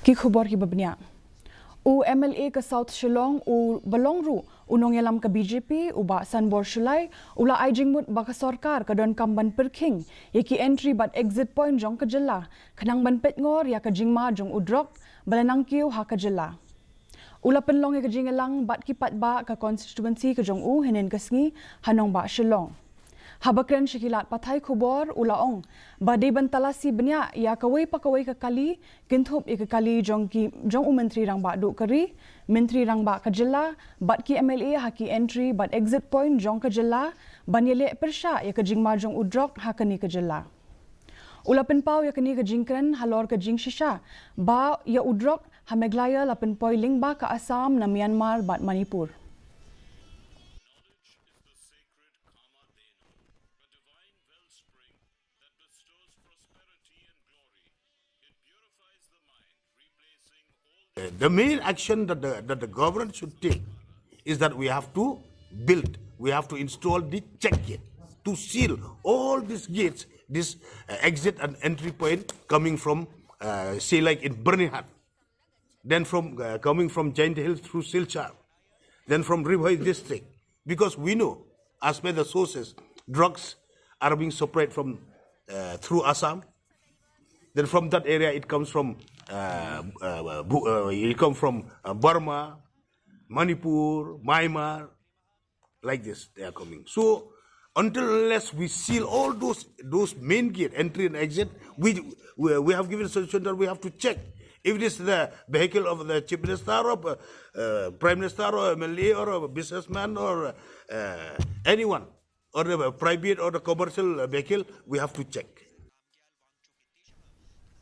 Ki khubor ki babnya. U MLA ke South Shillong u Balongru unong yalam ke BJP u ba Sanbor Shullai ula aijingmut ba ke Sorkar ke Donkam ban Pyrkhing yaki entry but exit point Jong ke Jylla khanang ban petngor ya ke jingma Jong udrok balanang kiu ha ke Jylla. Ula penlong ya ke jingelang bat ki pat ba ke constituency ke Jong u henen kesngi hanong ba Shillong. Habakren syikilat patai kubor ulaong badai bantalasi benya ya kawai pakawai ke kali kintup ke kali jong menteri rang ba duk keri menteri rang ba ke Jylla bat ki MLA haki entry but exit point jong ke Jylla banyele persha ya ke jingma jong udrok hakani ke Jylla. Ula penpau ya kini ke jingkren halor ke jing shisha ba ya udrok hameglaya la penpoi ling ba ke Assam na Myanmar bat Manipur. The main action that the government should take is that we have to build, we have to install the check gate to seal all these gates, this exit and entry point coming from, say like in Birmingham, then from coming from Giant Hill through Silchar, then from Ribhoi district, because we know, as per the sources, drugs are being supplied from through Assam. Then from that area, it comes from Burma, Manipur, Myanmar, like this they are coming. So unless we seal all those main gate, entry and exit, we have given suggestion that we have to check if it is the vehicle of the chief minister or prime minister or MLA or a businessman or anyone or the private or the commercial vehicle, we have to check.